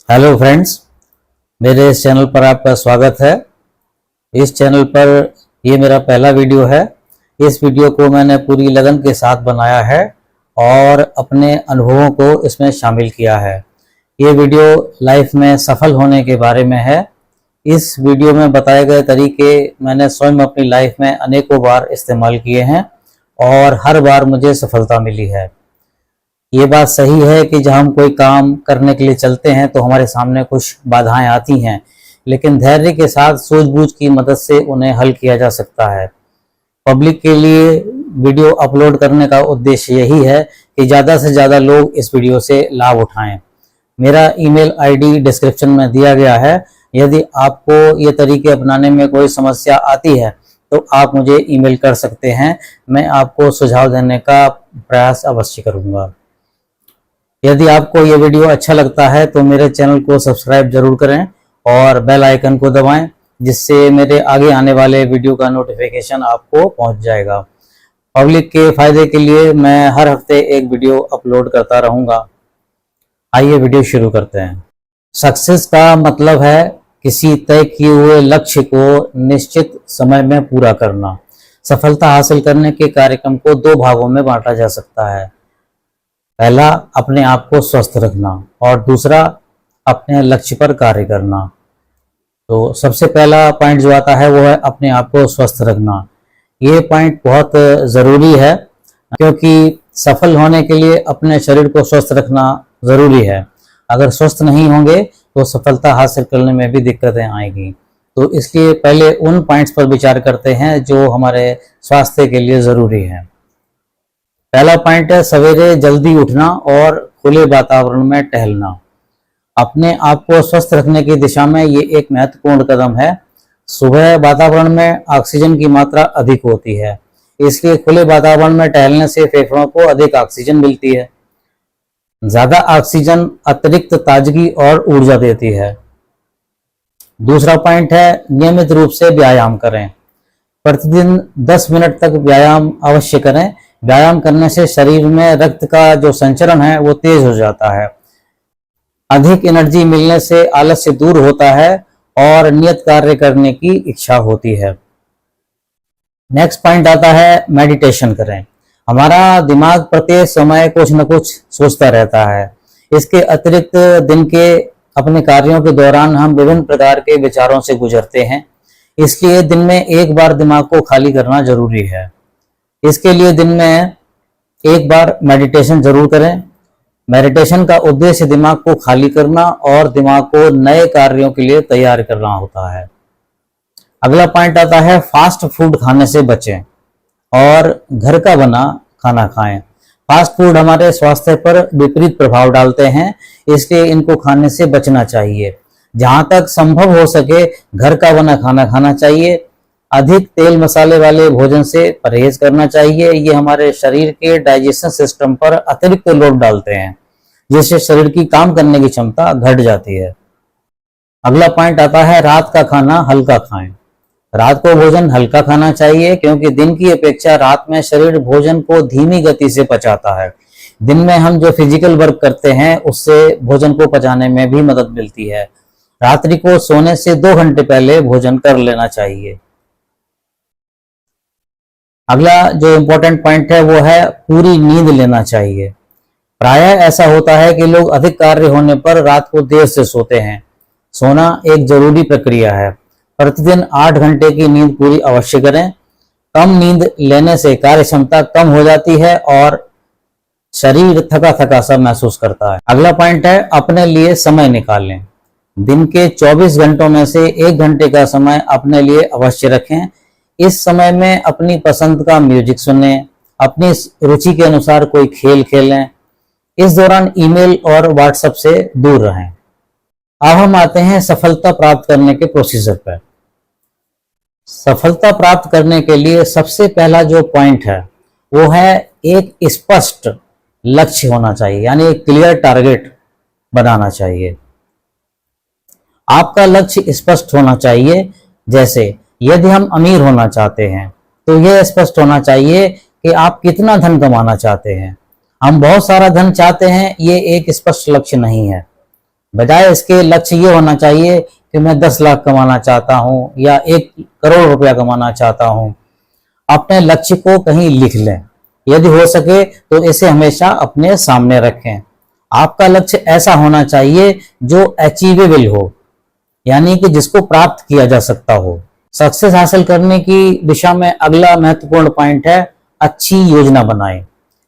Hello friends, मेरे इस channel पर आपका स्वागत है। इस चैनल पर ये मेरा पहला वीडियो है। इस वीडियो को मैंने पूरी लगन के साथ बनाया है और अपने अनुभवों को इसमें शामिल किया है। ये वीडियो लाइफ में सफल होने के बारे में है। इस वीडियो में बताए गए तरीके मैंने स्वयं अपनी लाइफ में अनेकों बार इस्तेमाल किए हैं और हर बार मुझे सफलता मिली है। ये बात सही है कि जब हम कोई काम करने के लिए चलते हैं तो हमारे सामने कुछ बाधाएं आती हैं, लेकिन धैर्य के साथ सूझबूझ की मदद से उन्हें हल किया जा सकता है। पब्लिक के लिए वीडियो अपलोड करने का उद्देश्य यही है कि ज़्यादा से ज़्यादा लोग इस वीडियो से लाभ उठाएं। मेरा ईमेल आईडी डिस्क्रिप्शन में दिया गया है। यदि आपको ये तरीके अपनाने में कोई समस्या आती है तो आप मुझे ईमेल कर सकते हैं। मैं आपको सुझाव देने का प्रयास अवश्य करूँगा। यदि आपको ये वीडियो अच्छा लगता है तो मेरे चैनल को सब्सक्राइब जरूर करें और बेल आइकन को दबाएं, जिससे मेरे आगे आने वाले वीडियो का नोटिफिकेशन आपको पहुंच जाएगा। पब्लिक के फायदे के लिए मैं हर हफ्ते एक वीडियो अपलोड करता रहूंगा। आइए वीडियो शुरू करते हैं। सक्सेस का मतलब है किसी तय किए हुए लक्ष्य को निश्चित समय में पूरा करना। सफलता हासिल करने के कार्यक्रम को दो भागों में बांटा जा सकता है। पहला, अपने आप को स्वस्थ रखना और दूसरा, अपने लक्ष्य पर कार्य करना। तो सबसे पहला पॉइंट जो आता है वो है अपने आप को स्वस्थ रखना। ये पॉइंट बहुत ज़रूरी है, क्योंकि सफल होने के लिए अपने शरीर को स्वस्थ रखना ज़रूरी है। अगर स्वस्थ नहीं होंगे तो सफलता हासिल करने में भी दिक्कतें आएंगी। तो इसलिए पहले उन पॉइंट्स पर विचार करते हैं जो हमारे स्वास्थ्य के लिए ज़रूरी है। पहला पॉइंट है सवेरे जल्दी उठना और खुले वातावरण में टहलना। अपने आप को स्वस्थ रखने की दिशा में ये एक महत्वपूर्ण कदम है। सुबह वातावरण में ऑक्सीजन की मात्रा अधिक होती है, इसलिए खुले वातावरण में टहलने से फेफड़ों को अधिक ऑक्सीजन मिलती है। ज्यादा ऑक्सीजन अतिरिक्त ताजगी और ऊर्जा देती है। दूसरा पॉइंट है नियमित रूप से व्यायाम करें। प्रतिदिन 10 मिनट तक व्यायाम अवश्य करें। व्यायाम करने से शरीर में रक्त का जो संचरण है वो तेज हो जाता है। अधिक एनर्जी मिलने से आलस्य दूर होता है और नियत कार्य करने की इच्छा होती है। नेक्स्ट पॉइंट आता है मेडिटेशन करें। हमारा दिमाग प्रत्येक समय कुछ न कुछ सोचता रहता है। इसके अतिरिक्त दिन के अपने कार्यों के दौरान हम विभिन्न प्रकार के विचारों से गुजरते हैं, इसलिए दिन में एक बार दिमाग को खाली करना जरूरी है। इसके लिए दिन में एक बार मेडिटेशन जरूर करें। मेडिटेशन का उद्देश्य दिमाग को खाली करना और दिमाग को नए कार्यों के लिए तैयार करना होता है। अगला पॉइंट आता है फास्ट फूड खाने से बचें और घर का बना खाना खाएं। फास्ट फूड हमारे स्वास्थ्य पर विपरीत प्रभाव डालते हैं, इसलिए इनको खाने से बचना चाहिए। जहां तक संभव हो सके घर का बना खाना खाना चाहिए। अधिक तेल मसाले वाले भोजन से परहेज करना चाहिए। ये हमारे शरीर के डाइजेशन सिस्टम पर अतिरिक्त लोड डालते हैं, जिससे शरीर की काम करने की क्षमता घट जाती है। अगला पॉइंट आता है रात का खाना हल्का खाएं। रात को भोजन हल्का खाना चाहिए, क्योंकि दिन की अपेक्षा रात में शरीर भोजन को धीमी गति से पचाता है। दिन में हम जो फिजिकल वर्क करते हैं उससे भोजन को पचाने में भी मदद मिलती है। रात्रि को सोने से 2 घंटे पहले भोजन कर लेना चाहिए। अगला जो इम्पोर्टेंट पॉइंट है वो है पूरी नींद लेना चाहिए। प्रायः ऐसा होता है कि लोग अधिक कार्य होने पर रात को देर से सोते हैं। सोना एक जरूरी प्रक्रिया है। प्रतिदिन 8 घंटे की नींद पूरी अवश्य करें। कम नींद लेने से कार्य क्षमता कम हो जाती है और शरीर थका थका सा महसूस करता है। अगला पॉइंट है अपने लिए समय निकालें। दिन के 24 घंटों में से 1 घंटे का समय अपने लिए अवश्य रखें। इस समय में अपनी पसंद का म्यूजिक सुनें, अपनी रुचि के अनुसार कोई खेल खेलें। इस दौरान ईमेल और व्हाट्सएप से दूर रहें। अब हम आते हैं सफलता प्राप्त करने के प्रोसीजर पर। सफलता प्राप्त करने के लिए सबसे पहला जो पॉइंट है वो है एक स्पष्ट लक्ष्य होना चाहिए, यानी एक क्लियर टारगेट बनाना चाहिए। आपका लक्ष्य स्पष्ट होना चाहिए। जैसे यदि हम अमीर होना चाहते हैं तो यह स्पष्ट होना चाहिए कि आप कितना धन कमाना चाहते हैं। हम बहुत सारा धन चाहते हैं, ये एक स्पष्ट लक्ष्य नहीं है। बजाय इसके लक्ष्य ये होना चाहिए कि मैं 10 लाख कमाना चाहता हूं या 1 करोड़ रुपया कमाना चाहता हूं। अपने लक्ष्य को कहीं लिख लें, यदि हो सके तो इसे हमेशा अपने सामने रखें। आपका लक्ष्य ऐसा होना चाहिए जो अचीवेबल हो, यानी कि जिसको प्राप्त किया जा सकता हो। सक्सेस हासिल करने की दिशा में अगला महत्वपूर्ण पॉइंट है अच्छी योजना बनाएं।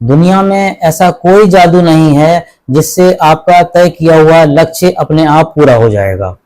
दुनिया में ऐसा कोई जादू नहीं है जिससे आपका तय किया हुआ लक्ष्य अपने आप पूरा हो जाएगा।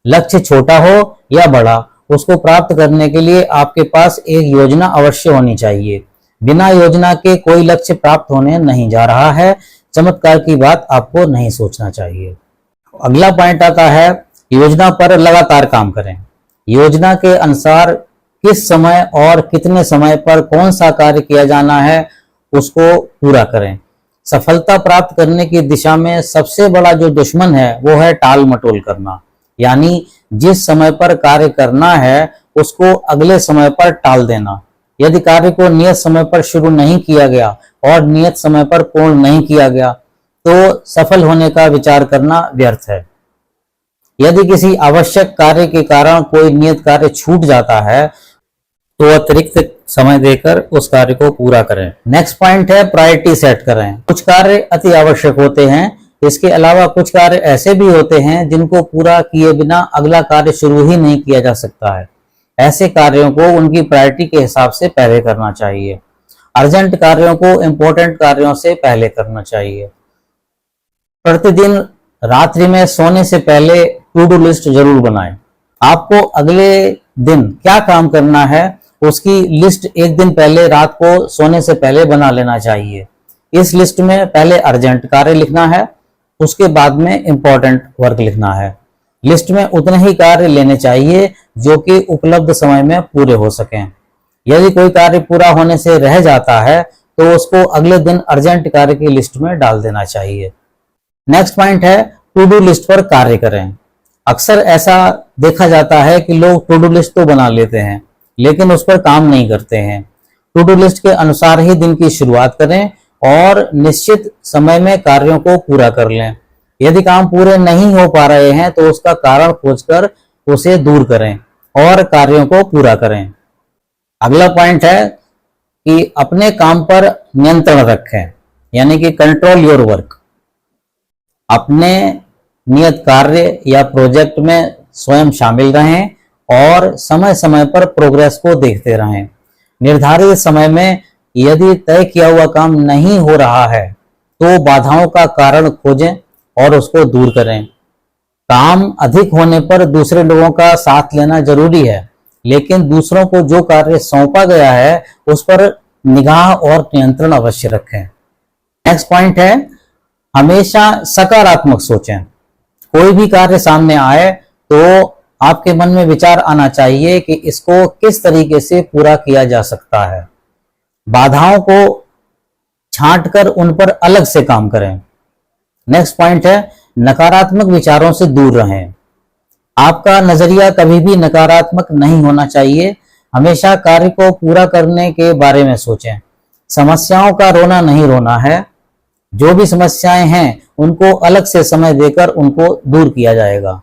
लक्ष्य छोटा हो या बड़ा, उसको प्राप्त करने के लिए आपके पास एक योजना अवश्य होनी चाहिए। बिना योजना के कोई लक्ष्य प्राप्त होने नहीं जा रहा है। चमत्कार की बात आपको नहीं सोचना चाहिए। अगला पॉइंट आता है योजना पर लगातार काम करें। योजना के अनुसार किस समय और कितने समय पर कौन सा कार्य किया जाना है उसको पूरा करें। सफलता प्राप्त करने की दिशा में सबसे बड़ा जो दुश्मन है वो है टाल मटोल करना, यानी जिस समय पर कार्य करना है उसको अगले समय पर टाल देना। यदि कार्य को नियत समय पर शुरू नहीं किया गया और नियत समय पर पूर्ण नहीं किया गया तो सफल होने का विचार करना व्यर्थ है। यदि किसी आवश्यक कार्य के कारण कोई नियत कार्य छूट जाता है तो अतिरिक्त समय देकर उस कार्य को पूरा करें। नेक्स्ट पॉइंट है प्रायोरिटी सेट करें। कुछ कार्य अति आवश्यक होते हैं, इसके अलावा कुछ कार्य ऐसे भी होते हैं जिनको पूरा किए बिना अगला कार्य शुरू ही नहीं किया जा सकता है। ऐसे कार्यों को उनकी प्रायोरिटी के हिसाब से पहले करना चाहिए। अर्जेंट कार्यों को इंपॉर्टेंट कार्यों से पहले करना चाहिए। प्रतिदिन रात्रि में सोने से पहले टू डू लिस्ट जरूर बनाएं। आपको अगले दिन क्या काम करना है उसकी लिस्ट एक दिन पहले रात को सोने से पहले बना लेना चाहिए। इस लिस्ट में पहले अर्जेंट कार्य लिखना है, उसके बाद में इंपॉर्टेंट वर्क लिखना है। लिस्ट में उतने ही कार्य लेने चाहिए जो कि उपलब्ध समय में पूरे हो सकें। यदि कोई कार्य पूरा होने से रह जाता है तो उसको अगले दिन अर्जेंट कार्य की लिस्ट में डाल देना चाहिए। नेक्स्ट पॉइंट है टू डू लिस्ट पर कार्य करें। अक्सर ऐसा देखा जाता है कि लोग टू डू लिस्ट तो बना लेते हैं लेकिन उस पर काम नहीं करते हैं। टू डू लिस्ट के अनुसार ही दिन की शुरुआत करें और निश्चित समय में कार्यों को पूरा कर लें। यदि काम पूरे नहीं हो पा रहे हैं तो उसका कारण खोजकर उसे दूर करें और कार्यों को पूरा करें। अगला पॉइंट है कि अपने काम पर नियंत्रण रखें, यानी कि कंट्रोल योर वर्क। अपने नियत कार्य या प्रोजेक्ट में स्वयं शामिल रहें और समय समय पर प्रोग्रेस को देखते रहें। निर्धारित समय में यदि तय किया हुआ काम नहीं हो रहा है तो बाधाओं का कारण खोजें और उसको दूर करें। काम अधिक होने पर दूसरे लोगों का साथ लेना जरूरी है, लेकिन दूसरों को जो कार्य सौंपा गया है उस पर निगाह और नियंत्रण अवश्य रखें। नेक्स्ट पॉइंट है हमेशा सकारात्मक सोचें। कोई भी कार्य सामने आए तो आपके मन में विचार आना चाहिए कि इसको किस तरीके से पूरा किया जा सकता है। बाधाओं को छांटकर उन पर अलग से काम करें। नेक्स्ट पॉइंट है नकारात्मक विचारों से दूर रहें। आपका नजरिया कभी भी नकारात्मक नहीं होना चाहिए। हमेशा कार्य को पूरा करने के बारे में सोचें। समस्याओं का रोना नहीं रोना है। जो भी समस्याएं हैं उनको अलग से समय देकर उनको दूर किया जाएगा।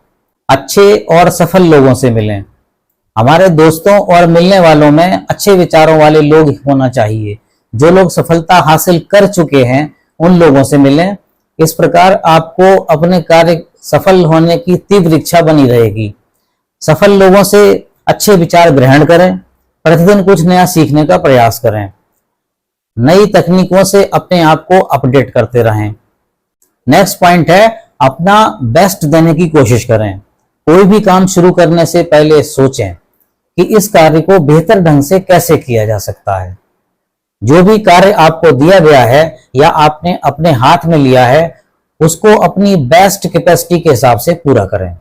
अच्छे और सफल लोगों से मिलें। हमारे दोस्तों और मिलने वालों में अच्छे विचारों वाले लोग होना चाहिए। जो लोग सफलता हासिल कर चुके हैं उन लोगों से मिलें। इस प्रकार आपको अपने कार्य सफल होने की तीव्र इच्छा बनी रहेगी। सफल लोगों से अच्छे विचार ग्रहण करें। प्रतिदिन कुछ नया सीखने का प्रयास करें। नई तकनीकों से अपने आप को अपडेट करते रहें। नेक्स्ट पॉइंट है अपना बेस्ट देने की कोशिश करें। कोई भी काम शुरू करने से पहले सोचें कि इस कार्य को बेहतर ढंग से कैसे किया जा सकता है। जो भी कार्य आपको दिया गया है या आपने अपने हाथ में लिया है उसको अपनी बेस्ट कैपेसिटी के हिसाब से पूरा करें।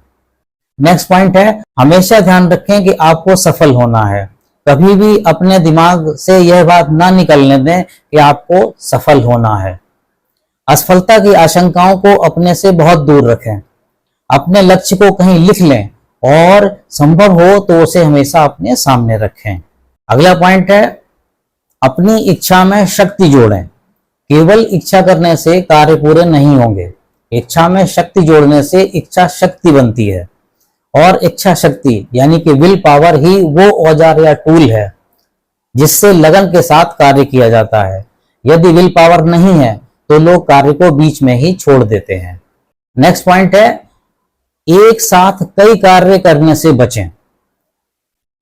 नेक्स्ट पॉइंट है हमेशा ध्यान रखें कि आपको सफल होना है। कभी भी अपने दिमाग से यह बात ना निकलने दें कि आपको सफल होना है। असफलता की आशंकाओं को अपने से बहुत दूर रखें। अपने लक्ष्य को कहीं लिख लें और संभव हो तो उसे हमेशा अपने सामने रखें। अगला पॉइंट है अपनी इच्छा में शक्ति जोड़ें। केवल इच्छा करने से कार्य पूरे नहीं होंगे। इच्छा में शक्ति जोड़ने से इच्छा शक्ति बनती है, और इच्छा शक्ति यानी कि विल पावर ही वो औजार या टूल है जिससे लगन के साथ कार्य किया जाता है। यदि विल पावर नहीं है तो लोग कार्य को बीच में ही छोड़ देते हैं। नेक्स्ट पॉइंट है, एक साथ कई कार्य करने से बचें।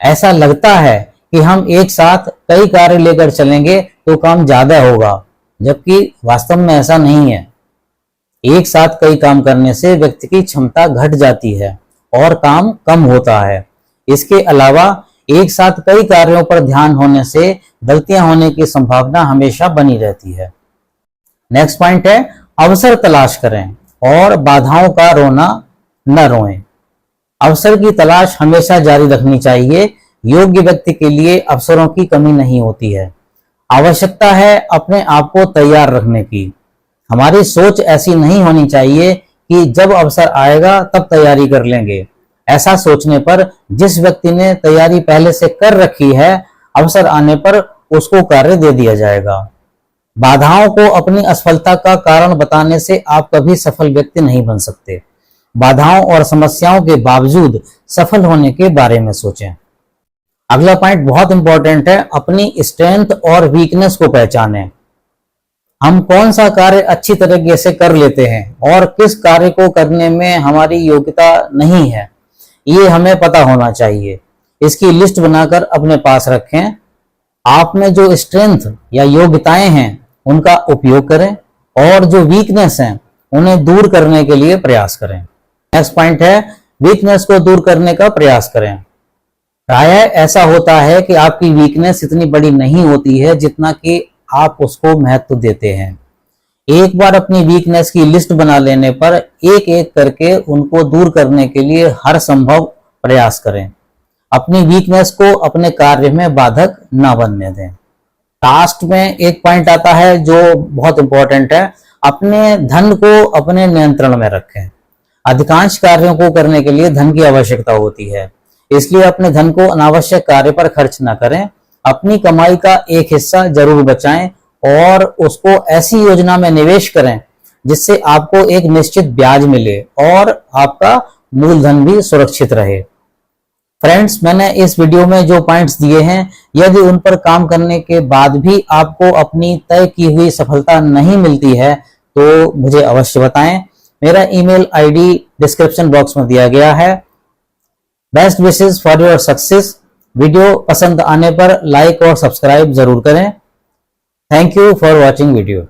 ऐसा लगता है कि हम एक साथ कई कार्य लेकर चलेंगे तो काम ज्यादा होगा, जबकि वास्तव में ऐसा नहीं है। एक साथ कई काम करने से व्यक्ति की क्षमता घट जाती है और काम कम होता है। इसके अलावा एक साथ कई कार्यों पर ध्यान होने से गलतियां होने की संभावना हमेशा बनी रहती है। नेक्स्ट पॉइंट है, अवसर तलाश करें और बाधाओं का रोना न रोएं। अवसर की तलाश हमेशा जारी रखनी चाहिए। योग्य व्यक्ति के लिए अवसरों की कमी नहीं होती है। आवश्यकता है अपने आप को तैयार रखने की। हमारी सोच ऐसी नहीं होनी चाहिए कि जब अवसर आएगा तब तैयारी कर लेंगे। ऐसा सोचने पर जिस व्यक्ति ने तैयारी पहले से कर रखी है, अवसर आने पर उसको कार्य दे दिया जाएगा। बाधाओं को अपनी असफलता का कारण बताने से आप कभी सफल व्यक्ति नहीं बन सकते। बाधाओं और समस्याओं के बावजूद सफल होने के बारे में सोचें। अगला पॉइंट बहुत इंपॉर्टेंट है, अपनी स्ट्रेंथ और वीकनेस को पहचानें। हम कौन सा कार्य अच्छी तरीके से कर लेते हैं और किस कार्य को करने में हमारी योग्यता नहीं है, ये हमें पता होना चाहिए। इसकी लिस्ट बनाकर अपने पास रखें। आप में जो स्ट्रेंथ या योग्यताएं हैं उनका उपयोग करें और जो वीकनेस हैं उन्हें दूर करने के लिए प्रयास करें। नेक्स्ट पॉइंट है, वीकनेस को दूर करने का प्रयास करें। प्रायः ऐसा होता है कि आपकी वीकनेस इतनी बड़ी नहीं होती है जितना कि आप उसको महत्व देते हैं। एक बार अपनी वीकनेस की लिस्ट बना लेने पर एक एक करके उनको दूर करने के लिए हर संभव प्रयास करें। अपनी वीकनेस को अपने कार्य में बाधक ना बनने दें। लास्ट में एक पॉइंट आता है जो बहुत इंपॉर्टेंट है, अपने धन को अपने नियंत्रण में रखें। अधिकांश कार्यों को करने के लिए धन की आवश्यकता होती है, इसलिए अपने धन को अनावश्यक कार्य पर खर्च ना करें। अपनी कमाई का एक हिस्सा जरूर बचाएं और उसको ऐसी योजना में निवेश करें जिससे आपको एक निश्चित ब्याज मिले और आपका मूलधन भी सुरक्षित रहे। फ्रेंड्स, मैंने इस वीडियो में जो पॉइंट्स दिए हैं, यदि उन पर काम करने के बाद भी आपको अपनी तय की हुई सफलता नहीं मिलती है तो मुझे अवश्य बताएं। मेरा ईमेल आईडी डिस्क्रिप्शन बॉक्स में दिया गया है। Best wishes for your success. Video पसंद आने पर लाइक और सब्सक्राइब जरूर करें। Thank you for watching video.